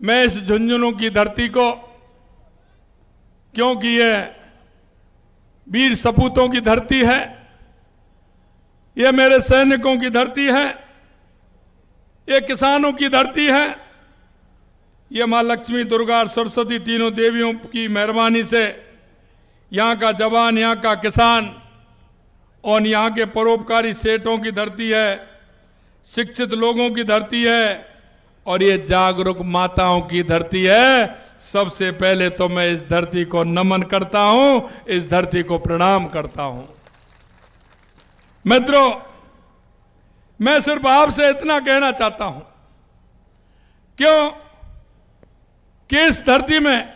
मैं इस झुंझुनू की धरती को, क्योंकि ये वीर सपूतों की धरती है, ये मेरे सैनिकों की धरती है, ये किसानों की धरती है, ये माँ लक्ष्मी, दुर्गा और सरस्वती तीनों देवियों की मेहरबानी से यहाँ का जवान, यहाँ का किसान और यहाँ के परोपकारी सेठों की धरती है, शिक्षित लोगों की धरती है और ये जागरूक माताओं की धरती है। सबसे पहले तो मैं इस धरती को नमन करता हूं, इस धरती को प्रणाम करता हूं। मित्रों, मैं सिर्फ आपसे इतना कहना चाहता हूं, क्यों कि इस धरती में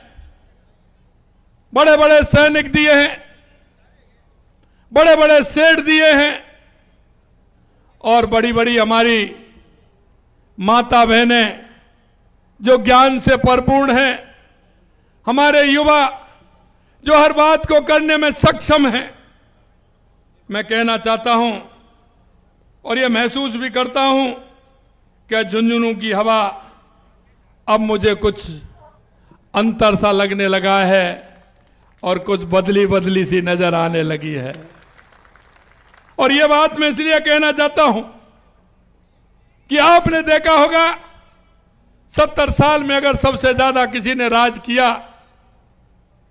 बड़े बड़े सैनिक दिए हैं, बड़े बड़े सेठ दिए हैं और बड़ी बड़ी हमारी माता बहनें जो ज्ञान से परिपूर्ण हैं, हमारे युवा जो हर बात को करने में सक्षम हैं। मैं कहना चाहता हूं और ये महसूस भी करता हूं कि झुंझुनू की हवा अब मुझे कुछ अंतर सा लगने लगा है और कुछ बदली बदली सी नजर आने लगी है। और ये बात मैं इसलिए कहना चाहता हूं कि आपने देखा होगा 70 साल में अगर सबसे ज्यादा किसी ने राज किया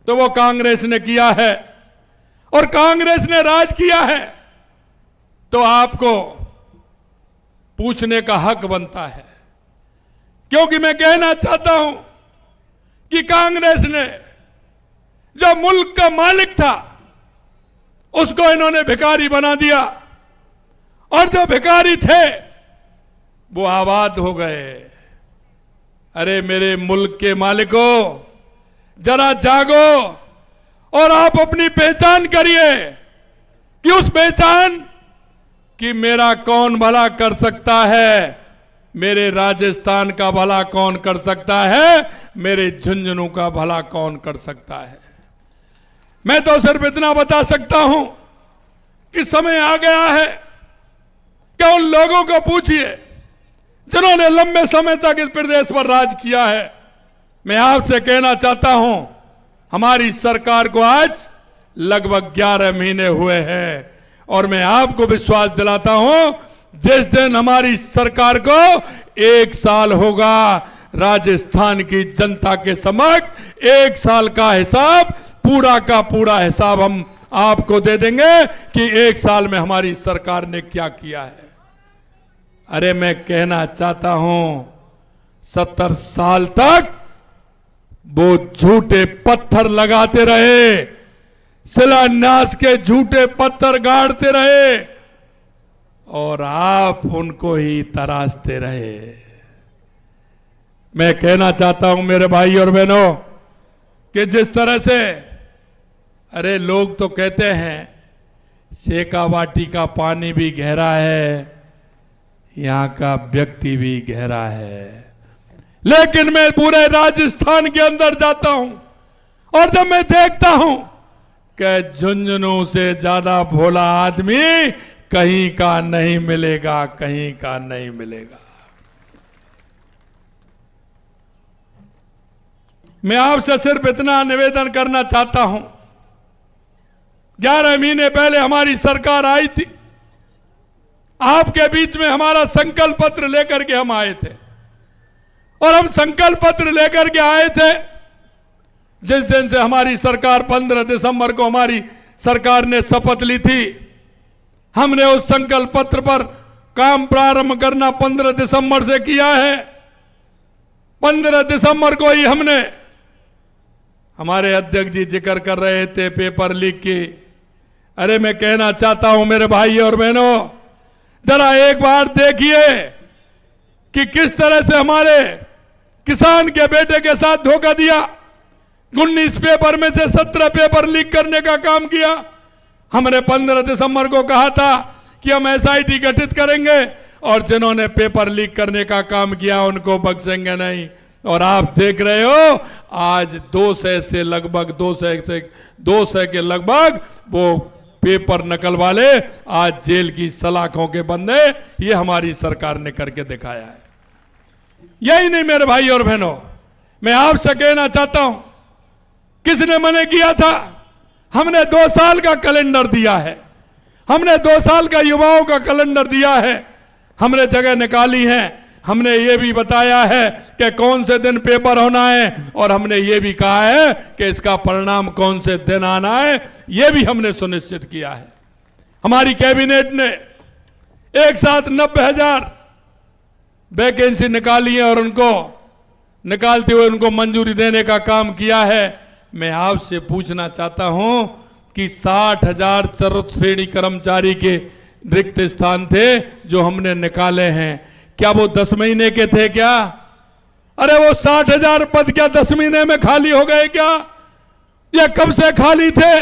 तो वो कांग्रेस ने किया है, और कांग्रेस ने राज किया है तो आपको पूछने का हक बनता है। क्योंकि मैं कहना चाहता हूं कि कांग्रेस ने जो मुल्क का मालिक था उसको इन्होंने भिखारी बना दिया, और जो भिखारी थे वो आबाद हो गए। अरे मेरे मुल्क के मालिकों, जरा जागो और आप अपनी पहचान करिए कि उस पहचान कि मेरा कौन भला कर सकता है, मेरे राजस्थान का भला कौन कर सकता है, मेरे झुंझुनू का भला कौन कर सकता है। मैं तो सिर्फ इतना बता सकता हूं कि समय आ गया है कि उन लोगों को पूछिए जिन्होंने लंबे समय तक इस प्रदेश पर राज किया है। मैं आपसे कहना चाहता हूं, हमारी सरकार को आज लगभग 11 महीने हुए हैं और मैं आपको विश्वास दिलाता हूं जिस दिन हमारी सरकार को 1 साल होगा, राजस्थान की जनता के समक्ष 1 साल का हिसाब, पूरा का पूरा हिसाब हम आपको दे देंगे कि 1 साल में हमारी सरकार ने क्या किया है। अरे मैं कहना चाहता हूं 70 साल तक वो झूठे पत्थर लगाते रहे, शिलान्यास के झूठे पत्थर गाड़ते रहे और आप उनको ही तराशते रहे। मैं कहना चाहता हूं मेरे भाई और बहनों कि जिस तरह से, अरे लोग तो कहते हैं शेखावाटी का पानी भी गहरा है, यहां का व्यक्ति भी गहरा है। लेकिन मैं पूरे राजस्थान के अंदर जाता हूं और जब मैं देखता हूं कि झुंझुनू से ज्यादा भोला आदमी कहीं का नहीं मिलेगा, कहीं का नहीं मिलेगा। मैं आपसे सिर्फ इतना निवेदन करना चाहता हूं, 11 महीने पहले हमारी सरकार आई थी, आपके बीच में हमारा संकल्प पत्र लेकर के हम आए थे और हम संकल्प पत्र लेकर के आए थे जिस दिन से हमारी सरकार 15 दिसंबर को हमारी सरकार ने शपथ ली थी। हमने उस संकल्प पत्र पर काम प्रारंभ करना 15 दिसंबर से किया है। 15 दिसंबर को ही हमने, हमारे अध्यक्ष जी जिक्र कर रहे थे पेपर लीक की। अरे मैं कहना चाहता हूं मेरे भाई और बहनों, जरा एक बार देखिए कि किस तरह से हमारे किसान के बेटे के साथ धोखा दिया। 19 पेपर में से 17 पेपर लीक करने का काम किया। हमने 15 दिसंबर को कहा था कि हम SIT गठित करेंगे और जिन्होंने पेपर लीक करने का काम किया उनको बख्शेंगे नहीं। और आप देख रहे हो आज 200 से लगभग 200 के लगभग वो पेपर नकल वाले आज जेल की सलाखों के बंदे, ये हमारी सरकार ने करके दिखाया है। यही नहीं मेरे भाई और बहनों, मैं आपसे कहना चाहता हूं, किसने मना किया था? हमने 2 साल का कैलेंडर दिया है, हमने 2 साल का युवाओं का कैलेंडर दिया है, हमने जगह निकाली है, हमने ये भी बताया है कि कौन से दिन पेपर होना है, और हमने ये भी कहा है कि इसका परिणाम कौन से दिन आना है, ये भी हमने सुनिश्चित किया है। हमारी कैबिनेट ने एक साथ 90,000 वैकेंसी निकाली है और उनको निकालते हुए उनको मंजूरी देने का काम किया है। मैं आपसे पूछना चाहता हूं कि 60,000 चतुर्थ श्रेणी कर्मचारी के रिक्त स्थान थे जो हमने निकाले हैं, क्या वो 10 महीने के थे क्या? अरे वो 60,000 पद क्या 10 महीने में खाली हो गए क्या? ये कब से खाली थे?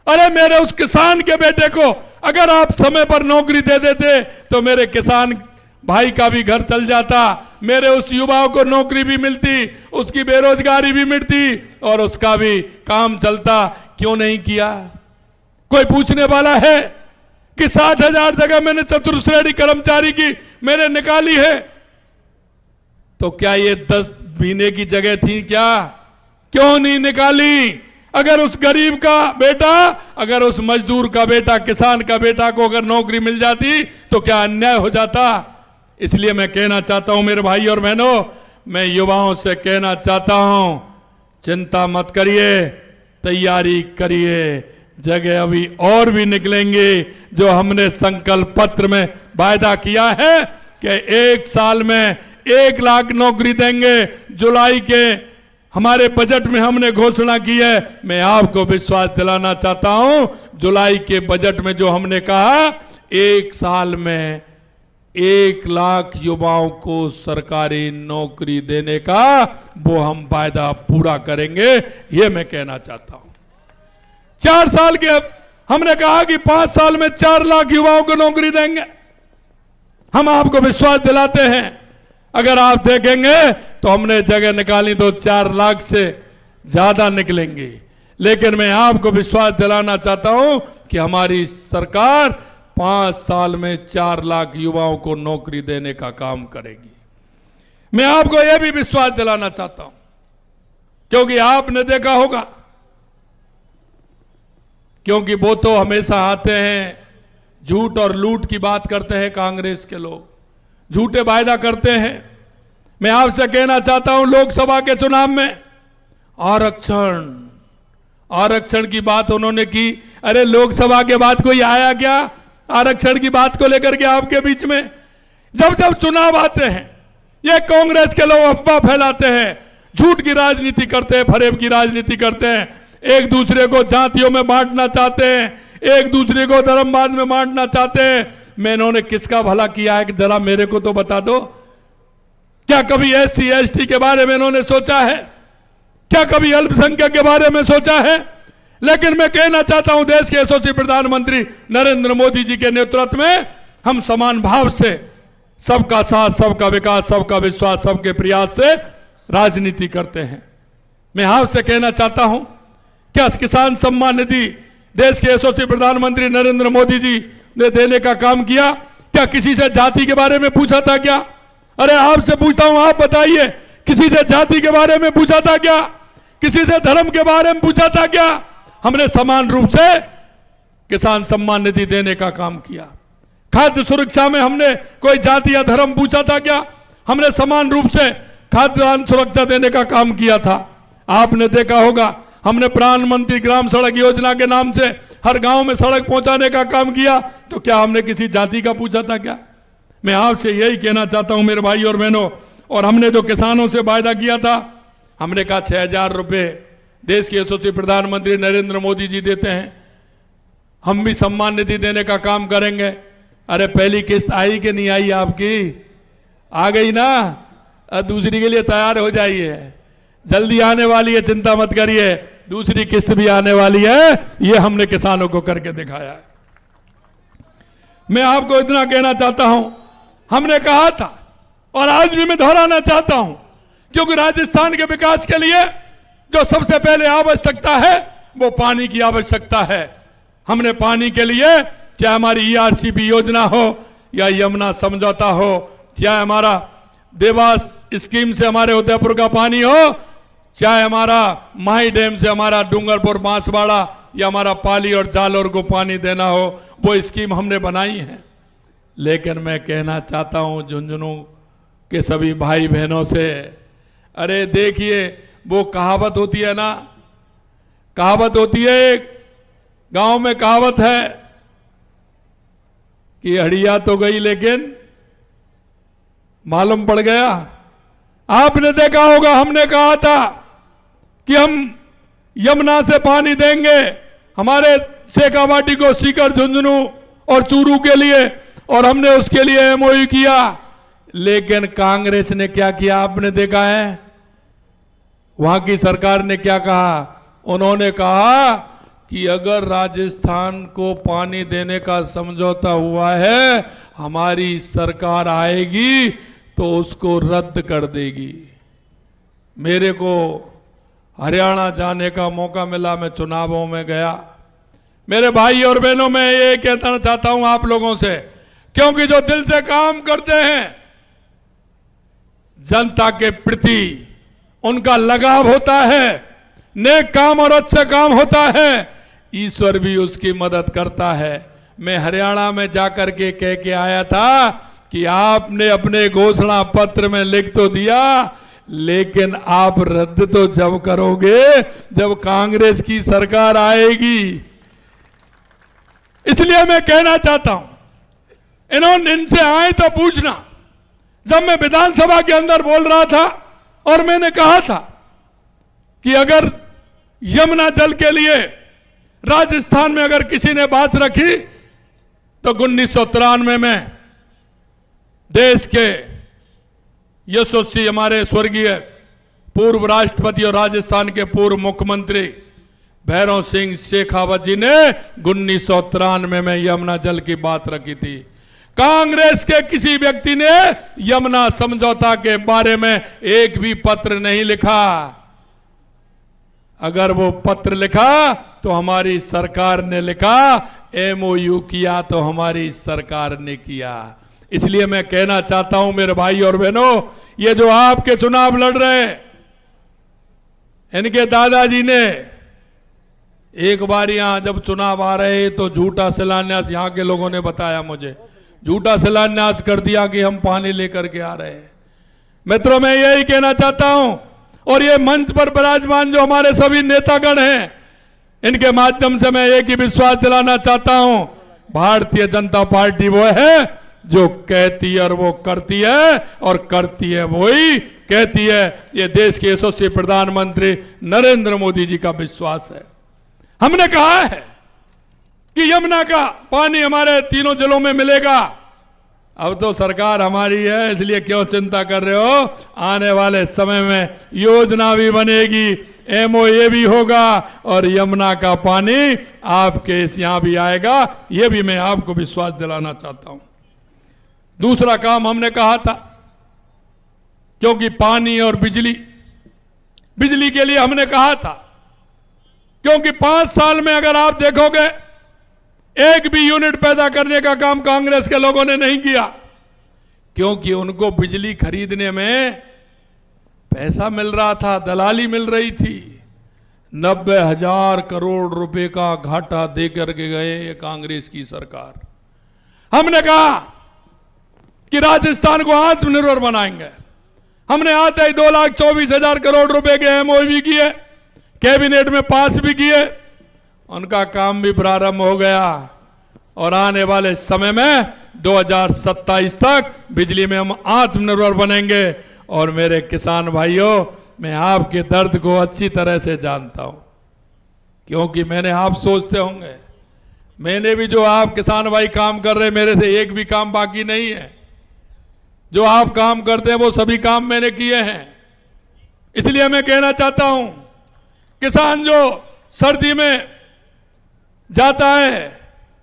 अरे मेरे उस किसान के बेटे को अगर आप समय पर नौकरी दे देते तो मेरे किसान भाई का भी घर चल जाता, मेरे उस युवाओं को नौकरी भी मिलती, उसकी बेरोजगारी भी मिटती और उसका भी काम चलता। क्यों नहीं किया? कोई पूछने वाला है कि 60,000 जगह मैंने चतुर्थ श्रेणी कर्मचारी की मैंने निकाली है, तो क्या ये 10 महीने की जगह थी क्या? क्यों नहीं निकाली? अगर उस गरीब का बेटा, अगर उस मजदूर का बेटा, किसान का बेटा को अगर नौकरी मिल जाती तो क्या अन्याय हो जाता? इसलिए मैं कहना चाहता हूं मेरे भाई और बहनों, मैं युवाओं से कहना चाहता हूं, चिंता मत करिए, तैयारी करिए, जगह अभी और भी निकलेंगे। जो हमने संकल्प पत्र में वायदा किया है कि 1 साल में 1 लाख नौकरी देंगे, जुलाई के हमारे बजट में हमने घोषणा की है। मैं आपको विश्वास दिलाना चाहता हूं, जुलाई के बजट में जो हमने कहा 1 साल में 1 लाख युवाओं को सरकारी नौकरी देने का वो हम वायदा पूरा करेंगे, ये मैं कहना चाहता हूं। 4 साल के हमने कहा कि 5 साल में 4 लाख युवाओं को नौकरी देंगे। हम आपको विश्वास दिलाते हैं, अगर आप देखेंगे तो हमने जगह निकाली तो 4 लाख से ज्यादा निकलेंगी। लेकिन मैं आपको विश्वास दिलाना चाहता हूं कि हमारी सरकार 5 साल में 4 लाख युवाओं को नौकरी देने का काम करेगी। मैं आपको यह भी विश्वास दिलाना चाहता हूं, क्योंकि आपने देखा होगा, क्योंकि वो तो हमेशा आते हैं झूठ और लूट की बात करते हैं, कांग्रेस के लोग झूठे वायदा करते हैं। मैं आपसे कहना चाहता हूं, लोकसभा के चुनाव में आरक्षण की बात उन्होंने की। अरे लोकसभा के बाद कोई आया क्या आरक्षण की बात को लेकर के आपके बीच में? जब जब चुनाव आते हैं ये कांग्रेस के लोग अफवाह फैलाते हैं, झूठ की राजनीति करते हैं, फरेब की राजनीति करते हैं, एक दूसरे को जातियों में बांटना चाहते हैं, एक दूसरे को धर्मवाद में बांटना चाहते हैं। मैं इन्होंने किसका भला किया है कि जरा मेरे को तो बता दो। क्या कभी SC ST के बारे में इन्होंने सोचा है? क्या कभी अल्पसंख्यक के बारे में सोचा है? लेकिन मैं कहना चाहता हूं, देश के यशस्वी प्रधानमंत्री नरेंद्र मोदी जी के नेतृत्व में हम समान भाव से सबका साथ, सबका विकास, सबका विश्वास, सबके प्रयास से राजनीति करते हैं। मैं आपसे कहना चाहता हूं, क्या किसान सम्मान निधि देश के यशस्वी प्रधानमंत्री नरेंद्र मोदी जी ने देने का काम किया? क्या किसी से जाति के बारे में पूछा था क्या? अरे आपसे पूछता हूं, आप बताइए, किसी से जाति के बारे में पूछा था क्या? किसी से धर्म के बारे में पूछा था क्या? हमने समान रूप से किसान सम्मान निधि देने का काम किया। खाद्य सुरक्षा में हमने कोई जाति या धर्म पूछा था क्या? हमने समान रूप से खाद्यान्न सुरक्षा देने का काम किया था। आपने देखा होगा, हमने प्रधानमंत्री ग्राम सड़क योजना के नाम से हर गांव में सड़क पहुंचाने का काम किया, तो क्या हमने किसी जाति का पूछा था क्या? मैं आपसे यही कहना चाहता हूं मेरे भाई और बहनों, और हमने जो किसानों से वायदा किया था, हमने कहा 6,000 रुपए देश के यशस्वी प्रधानमंत्री नरेंद्र मोदी जी देते हैं, हम भी सम्मान निधि देने का काम करेंगे। अरे पहली किस्त आई कि नहीं आई? आपकी आ गई ना? दूसरी के लिए तैयार हो जाइए, जल्दी आने वाली है, चिंता मत करिए, दूसरी किस्त भी आने वाली है। ये हमने किसानों को करके दिखाया है। मैं आपको इतना कहना चाहता हूं, हमने कहा था और आज भी मैं दोहराना चाहता हूं, क्योंकि राजस्थान के विकास के लिए जो सबसे पहले आवश्यकता है वो पानी की आवश्यकता है। हमने पानी के लिए, चाहे हमारी ERCP योजना हो या यमुना समझौता हो, चाहे हमारा देवास स्कीम से हमारे उदयपुर का पानी हो, चाहे हमारा माही डैम से हमारा डूंगरपुर बांसवाड़ा या हमारा पाली और जालौर को पानी देना हो, वो स्कीम हमने बनाई है। लेकिन मैं कहना चाहता हूं झुंझुनू के सभी भाई बहनों से, अरे देखिए वो कहावत होती है ना, कहावत होती है, एक गांव में कहावत है कि हड़िया तो गई लेकिन मालूम पड़ गया। आपने देखा होगा, हमने कहा था कि हम यमुना से पानी देंगे हमारे शेखावाटी को, सीकर, झुंझुनू और चूरू के लिए, और हमने उसके लिए एमओयू किया। लेकिन कांग्रेस ने क्या किया आपने देखा है, वहां की सरकार ने क्या कहा, उन्होंने कहा कि अगर राजस्थान को पानी देने का समझौता हुआ है, हमारी सरकार आएगी तो उसको रद्द कर देगी। मेरे को हरियाणा जाने का मौका मिला, मैं चुनावों में गया। मेरे भाई और बहनों, मैं ये कहना चाहता हूं आप लोगों से, क्योंकि जो दिल से काम करते हैं, जनता के प्रति उनका लगाव होता है, नेक काम और अच्छे काम होता है, ईश्वर भी उसकी मदद करता है। मैं हरियाणा में जाकर के कह के आया था कि आपने अपने घोषणा पत्र में लिख तो दिया, लेकिन आप रद्द तो जब करोगे जब कांग्रेस की सरकार आएगी। इसलिए मैं कहना चाहता हूं, इन्होंने इनसे आए तो पूछना। जब मैं विधानसभा के अंदर बोल रहा था और मैंने कहा था कि अगर यमुना जल के लिए राजस्थान में अगर किसी ने बात रखी तो 1993 में देश के यशस्वी हमारे स्वर्गीय पूर्व राष्ट्रपति और राजस्थान के पूर्व मुख्यमंत्री भैरव सिंह शेखावत जी ने 1993 में यमुना जल की बात रखी थी। कांग्रेस के किसी व्यक्ति ने यमुना समझौता के बारे में एक भी पत्र नहीं लिखा। अगर वो पत्र लिखा तो हमारी सरकार ने लिखा, एमओयू किया तो हमारी सरकार ने किया। इसलिए मैं कहना चाहता हूं मेरे भाई और बहनों, ये जो आपके चुनाव लड़ रहे हैं, इनके दादाजी ने एक बार यहां जब चुनाव आ रहे तो झूठा शिलान्यास, यहां के लोगों ने बताया मुझे, झूठा शिलान्यास कर दिया कि हम पानी लेकर के आ रहे हैं। मित्रों, मैं यही कहना चाहता हूं, और ये मंच पर विराजमान जो हमारे सभी नेतागण हैं, इनके माध्यम से मैं एक ही विश्वास दिलाना चाहता हूं, भारतीय जनता पार्टी वो है जो कहती है और वो करती है, और करती है वही कहती है। ये देश के यशस्वी प्रधानमंत्री नरेंद्र मोदी जी का विश्वास है। हमने कहा है कि यमुना का पानी हमारे तीनों जिलों में मिलेगा। अब तो सरकार हमारी है, इसलिए क्यों चिंता कर रहे हो, आने वाले समय में योजना भी बनेगी, एमओए भी होगा, और यमुना का पानी आपके यहां भी आएगा। यह भी मैं आपको विश्वास दिलाना चाहता हूं। दूसरा काम हमने कहा था, क्योंकि पानी और बिजली के लिए हमने कहा था, क्योंकि 5 साल में अगर आप देखोगे एक भी यूनिट पैदा करने का काम कांग्रेस के लोगों ने नहीं किया, क्योंकि उनको बिजली खरीदने में पैसा मिल रहा था, दलाली मिल रही थी। 90,000 करोड़ रुपए का घाटा देकर के गए ये कांग्रेस की सरकार। हमने कहा कि राजस्थान को आत्मनिर्भर बनाएंगे। हमने आते ही 2,24,000 करोड़ रुपए के एमओयू भी किए, कैबिनेट में पास भी किए, उनका काम भी प्रारंभ हो गया, और आने वाले समय में 2027 तक बिजली में हम आत्मनिर्भर बनेंगे। और मेरे किसान भाइयों, मैं आपके दर्द को अच्छी तरह से जानता हूं, क्योंकि मैंने, आप सोचते होंगे मैंने भी, जो आप किसान भाई काम कर रहे, मेरे से एक भी काम बाकी नहीं है। जो आप काम करते हैं वो सभी काम मैंने किए हैं। इसलिए मैं कहना चाहता हूं, किसान जो सर्दी में जाता है,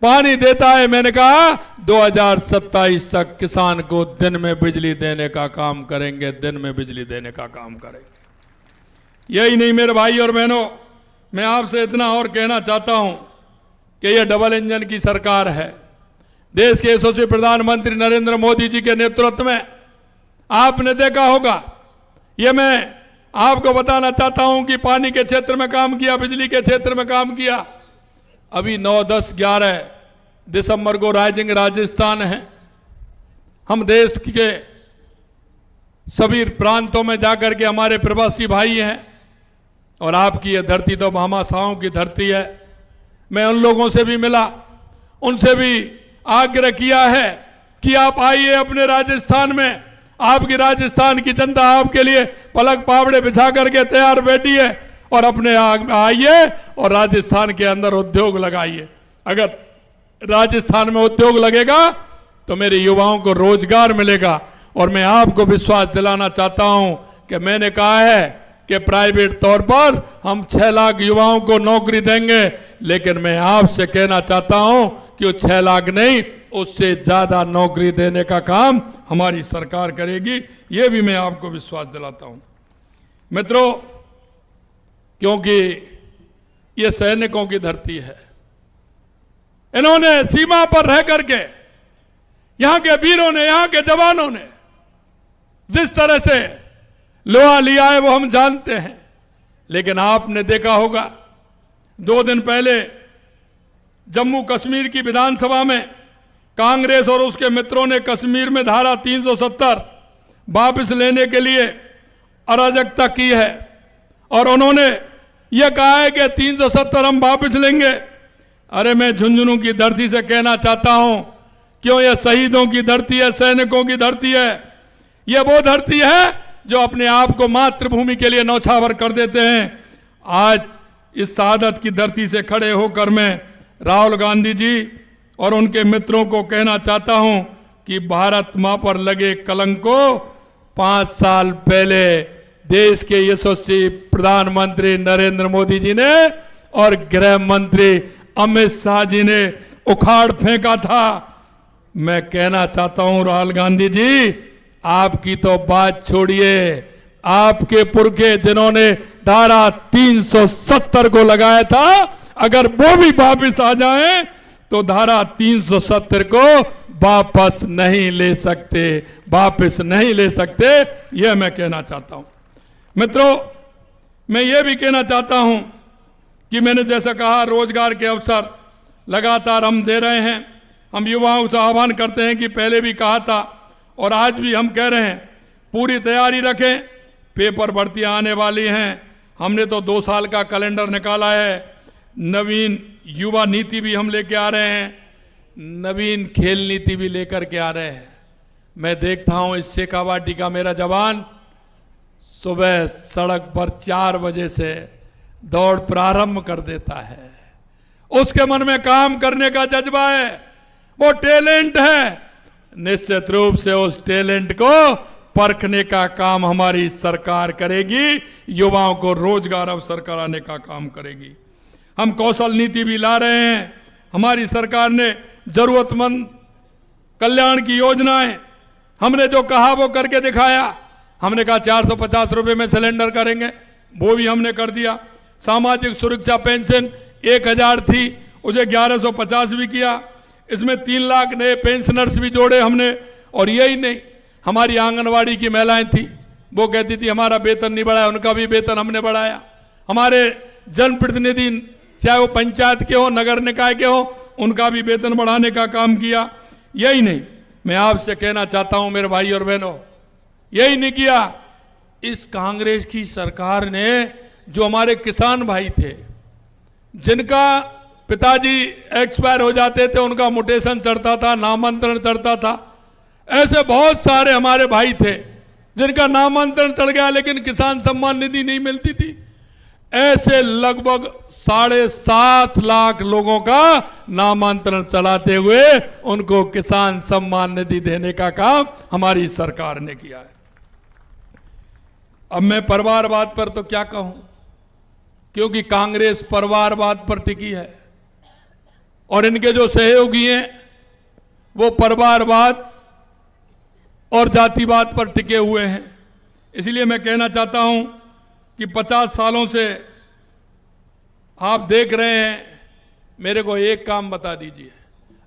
पानी देता है, मैंने कहा 2027 तक किसान को दिन में बिजली देने का काम करेंगे, दिन में बिजली देने का काम करेंगे। यही नहीं मेरे भाई और बहनों, मैं आपसे इतना और कहना चाहता हूं कि यह डबल इंजन की सरकार है। देश के यशस्वी प्रधानमंत्री नरेंद्र मोदी जी के नेतृत्व में आपने देखा होगा, ये मैं आपको बताना चाहता हूं कि पानी के क्षेत्र में काम किया, बिजली के क्षेत्र में काम किया। अभी 9, 10, 11 दिसंबर को राइजिंग राजस्थान है। हम देश के सभी प्रांतों में जाकर के हमारे प्रवासी भाई हैं, और आपकी ये धरती तो भामाशाहों की धरती है। मैं उन लोगों से भी मिला, उनसे भी आग्रह किया है कि आप आइए अपने राजस्थान में। आपकी राजस्थान की जनता आपके लिए पलक पावड़े बिछा करके तैयार बैठी है, और अपने आइए और राजस्थान के अंदर उद्योग लगाइए। अगर राजस्थान में उद्योग लगेगा तो मेरे युवाओं को रोजगार मिलेगा। और मैं आपको विश्वास दिलाना चाहता हूं कि मैंने कहा है कि प्राइवेट तौर पर हम 6 लाख युवाओं को नौकरी देंगे, लेकिन मैं आपसे कहना चाहता हूं कि वो 6 लाख नहीं, उससे ज्यादा नौकरी देने का काम हमारी सरकार करेगी। ये भी मैं आपको विश्वास दिलाता हूं मित्रों, क्योंकि ये सैनिकों की धरती है। इन्होंने सीमा पर रह करके, यहां के वीरों ने, यहां के जवानों ने जिस तरह से लोहा लिया है वो हम जानते हैं। लेकिन आपने देखा होगा 2 दिन पहले जम्मू कश्मीर की विधानसभा में कांग्रेस और उसके मित्रों ने कश्मीर में धारा 370 वापस लेने के लिए अराजकता की है, और उन्होंने यह कहा है कि 370 हम वापस लेंगे। अरे मैं झुंझुनू की धरती से कहना चाहता हूं, क्यों यह शहीदों की धरती है, सैनिकों की धरती है। यह वो धरती है जो अपने आप को मातृभूमि के लिए न्यौछावर कर देते हैं। आज इस शहादत की धरती से खड़े होकर मैं राहुल गांधी जी और उनके मित्रों को कहना चाहता हूं कि भारत मां पर लगे कलंक को 5 साल पहले देश के यशस्वी प्रधानमंत्री नरेंद्र मोदी जी ने और गृह मंत्री अमित शाह जी ने उखाड़ फेंका था। मैं कहना चाहता हूं राहुल गांधी जी, आपकी तो बात छोड़िए, आपके पुरखे जिन्होंने धारा 370 को लगाया था, अगर वो भी वापस आ जाएं तो धारा 370 को वापस नहीं ले सकते, वापस नहीं ले सकते। यह मैं कहना चाहता हूं मित्रों। मैं यह भी कहना चाहता हूं कि मैंने जैसा कहा, रोजगार के अवसर लगातार हम दे रहे हैं। हम युवाओं से आह्वान करते हैं कि पहले भी कहा था और आज भी हम कह रहे हैं, पूरी तैयारी रखें, पेपर भर्तियां आने वाली हैं। हमने तो 2 साल का कैलेंडर निकाला है। नवीन युवा नीति भी हम लेके आ रहे हैं, नवीन खेल नीति भी लेकर के आ रहे हैं। मैं देखता हूं इस शेखावाटी का मेरा जवान सुबह सड़क पर 4 बजे से दौड़ प्रारंभ कर देता है। उसके मन में काम करने का जज्बा है, वो टैलेंट है। निश्चित रूप से उस टैलेंट को परखने का काम हमारी सरकार करेगी, युवाओं को रोजगार अवसर कराने का काम करेगी। हम कौशल नीति भी ला रहे हैं। हमारी सरकार ने जरूरतमंद कल्याण की योजनाएं, हमने जो कहा वो करके दिखाया। हमने कहा 450 रुपए में सिलेंडर करेंगे, वो भी हमने कर दिया। सामाजिक सुरक्षा पेंशन 1000 थी, उसे 1150 भी किया। इसमें 3 लाख नए पेंशनर्स भी जोड़े हमने। और यही नहीं, हमारी आंगनवाड़ी की महिलाएं थी, वो कहती थी हमारा वेतन नहीं बढ़ाया, उनका भी वेतन हमने बढ़ाया। हमारे जनप्रतिनिधि, चाहे वो पंचायत के हो, नगर निकाय के हो, उनका भी वेतन बढ़ाने का काम किया। यही नहीं, मैं आपसे कहना चाहता हूं मेरे भाई और बहनों, यही नहीं किया। इस कांग्रेस की सरकार ने जो हमारे किसान भाई थे, जिनका पिताजी एक्सपायर हो जाते थे, उनका म्यूटेशन चढ़ता था, नामांतरण चढ़ता था, ऐसे बहुत सारे हमारे भाई थे जिनका नामांतरण चढ़ गया लेकिन किसान सम्मान निधि नहीं मिलती थी। ऐसे लगभग 7.5 लाख लोगों का नामांतरण चलाते हुए उनको किसान सम्मान निधि देने का काम हमारी सरकार ने किया है। अब मैं परिवारवाद पर तो क्या कहूं, क्योंकि कांग्रेस परिवारवाद पर टिकी है और इनके जो सहयोगी हैं वो परिवारवाद और जातिवाद पर टिके हुए हैं। इसलिए मैं कहना चाहता हूं कि 50 सालों से आप देख रहे हैं, मेरे को एक काम बता दीजिए।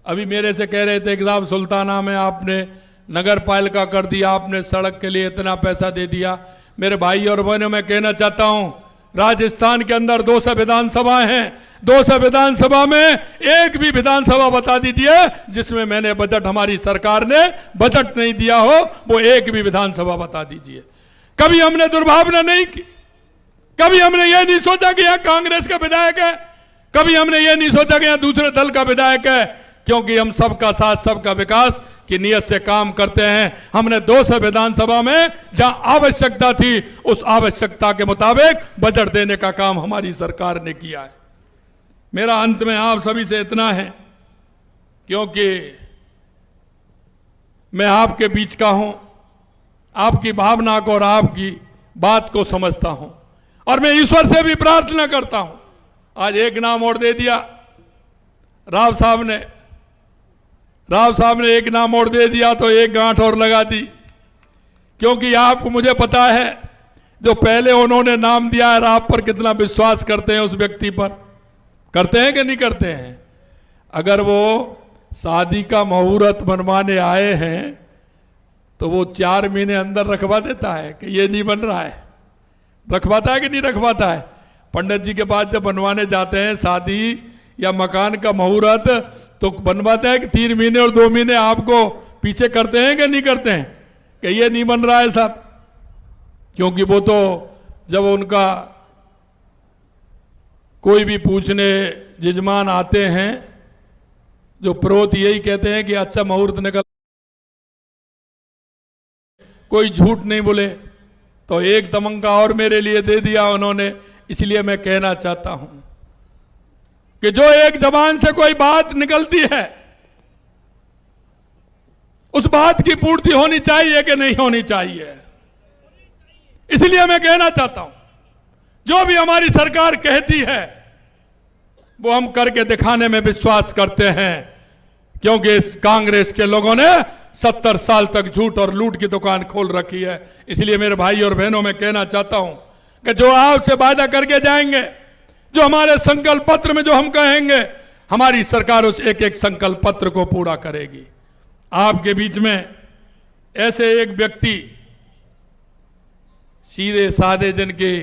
अभी मेरे से कह रहे थे कि साहब सुल्ताना में आपने नगर पालिका कर दिया आपने, सड़क के लिए इतना पैसा दे दिया। मेरे भाई और बहनों, मैं कहना चाहता हूं, राजस्थान के अंदर 200 विधानसभा हैं, 200 विधानसभा में एक भी विधानसभा बता दीजिए जिसमें मैंने बजट, हमारी सरकार ने बजट नहीं दिया हो, वो एक भी विधानसभा बता दीजिए। कभी हमने दुर्भावना नहीं की, कभी हमने ये नहीं सोचा कि यहां कांग्रेस का विधायक है, कभी हमने ये नहीं सोचा कि यहां दूसरे दल का विधायक है, क्योंकि हम सबका साथ सबका विकास की नियत से काम करते हैं। हमने 200 विधानसभा में जहां आवश्यकता थी उस आवश्यकता के मुताबिक बजट देने का काम हमारी सरकार ने किया है। मेरा अंत में आप सभी से इतना है, क्योंकि मैं आपके बीच का हूं, आपकी भावना को और आपकी बात को समझता हूं, और मैं ईश्वर से भी प्रार्थना करता हूं। आज एक नाम और दे दिया राव साहब ने एक नाम और दे दिया तो एक गांठ और लगा दी, क्योंकि आपको, मुझे पता है जो पहले उन्होंने नाम दिया है, आप पर कितना विश्वास करते हैं उस व्यक्ति पर, करते हैं कि नहीं करते हैं। अगर वो शादी का मुहूर्त बनवाने आए हैं तो वो 4 महीने अंदर रखवा देता है कि ये नहीं बन रहा है, रखवाता है कि नहीं रखवाता है। पंडित जी के पास जब बनवाने जाते हैं शादी या मकान का मुहूर्त तो बनवाते हैं कि 3 महीने और 2 महीने आपको पीछे करते हैं कि नहीं करते हैं कि ये नहीं बन रहा है साहब। क्योंकि वो तो जब उनका कोई भी पूछने जजमान आते हैं, जो पुरोहित यही कहते हैं कि अच्छा मुहूर्त निकल, कोई झूठ नहीं बोले, तो एक तमंगा और मेरे लिए दे दिया उन्होंने। इसलिए मैं कहना चाहता हूं कि जो एक जबान से कोई बात निकलती है उस बात की पूर्ति होनी चाहिए कि नहीं होनी चाहिए। इसलिए मैं कहना चाहता हूं, जो भी हमारी सरकार कहती है वो हम करके दिखाने में विश्वास करते हैं, क्योंकि इस कांग्रेस के लोगों ने 70 साल तक झूठ और लूट की दुकान खोल रखी है। इसलिए मेरे भाई और बहनों, मैं कहना चाहता हूं कि जो आपसे वादा करके जाएंगे, जो हमारे संकल्प पत्र में जो हम कहेंगे, हमारी सरकार उस एक एक संकल्प पत्र को पूरा करेगी। आपके बीच में ऐसे एक व्यक्ति, सीधे साधे जिनके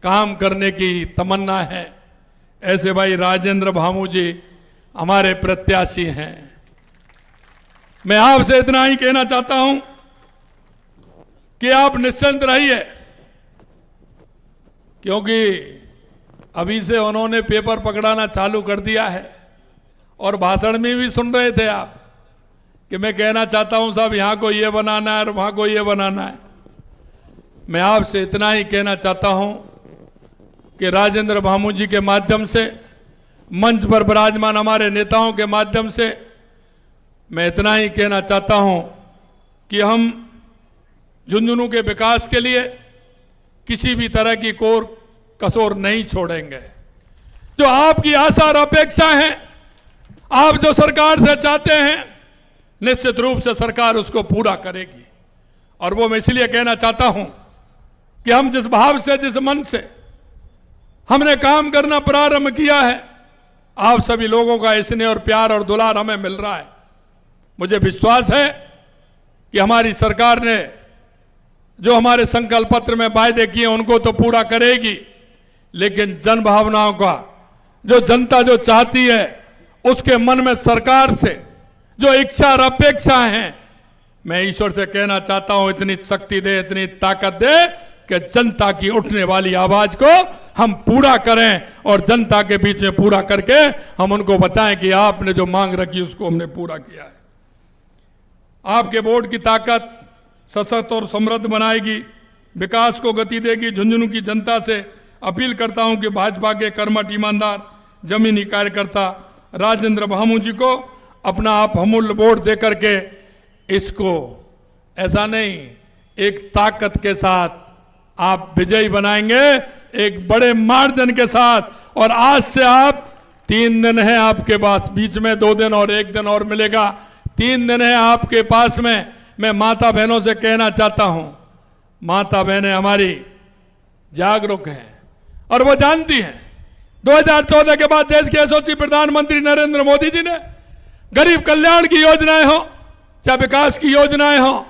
काम करने की तमन्ना है, ऐसे भाई राजेंद्र भामू जी हमारे प्रत्याशी हैं। मैं आपसे इतना ही कहना चाहता हूं कि आप निश्चिंत रहिए, क्योंकि अभी से उन्होंने पेपर पकड़ाना चालू कर दिया है, और भाषण में भी सुन रहे थे आप कि मैं कहना चाहता हूं साहब यहां को ये बनाना है और वहां को ये बनाना है। मैं आपसे इतना ही कहना चाहता हूं कि राजेंद्र भामू जी के माध्यम से, मंच पर विराजमान हमारे नेताओं के माध्यम से मैं इतना ही कहना चाहता हूं कि हम झुंझुनू के विकास के लिए किसी भी तरह की कोर कसौर नहीं छोड़ेंगे। जो आपकी आशा और अपेक्षा है, आप जो सरकार से चाहते हैं, निश्चित रूप से सरकार उसको पूरा करेगी। और वो मैं इसलिए कहना चाहता हूं कि हम जिस भाव से, जिस मन से हमने काम करना प्रारंभ किया है, आप सभी लोगों का स्नेह और प्यार और दुलार हमें मिल रहा है। मुझे विश्वास है कि हमारी सरकार ने जो हमारे संकल्प पत्र में वायदे किए उनको तो पूरा करेगी, लेकिन जन भावनाओं का, जो जनता जो चाहती है, उसके मन में सरकार से जो इच्छा और अपेक्षा है, मैं ईश्वर से कहना चाहता हूं इतनी शक्ति दे, इतनी ताकत दे कि जनता की उठने वाली आवाज को हम पूरा करें, और जनता के बीच में पूरा करके हम उनको बताएं कि आपने जो मांग रखी उसको हमने पूरा किया है। आपके वोट की ताकत सशक्त और समृद्ध बनाएगी, विकास को गति देगी। झुंझुनू की जनता से अपील करता हूं कि भाजपा के कर्मठ, ईमानदार, जमीनी कार्यकर्ता राजेंद्र भामू जी को अपना आप अमूल्य वोट देकर के इसको ऐसा नहीं, एक ताकत के साथ आप विजयी बनाएंगे, एक बड़े मार्जिन के साथ। और आज से आप 3 दिन है आपके पास, बीच में 2 दिन और 1 दिन और मिलेगा, 3 दिन है आपके पास में। मैं माता बहनों से कहना चाहता हूं, माता बहनें हमारी जागरूक हैं और वो जानती हैं 2014 के बाद देश के यशस्वी प्रधानमंत्री नरेंद्र मोदी जी ने गरीब कल्याण की योजनाएं हो, चाहे विकास की योजनाएं हो,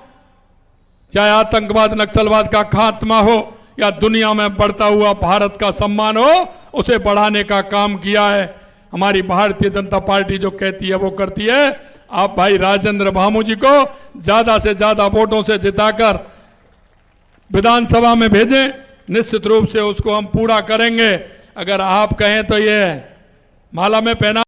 चाहे आतंकवाद नक्सलवाद का खात्मा हो, या दुनिया में बढ़ता हुआ भारत का सम्मान हो, उसे बढ़ाने का काम किया है। हमारी भारतीय जनता पार्टी जो कहती है वो करती है। आप भाई राजेंद्र भामू जी को ज्यादा से ज्यादा वोटों से जिताकर विधानसभा में भेजें, निश्चित रूप से उसको हम पूरा करेंगे। अगर आप कहें तो ये माला में पहना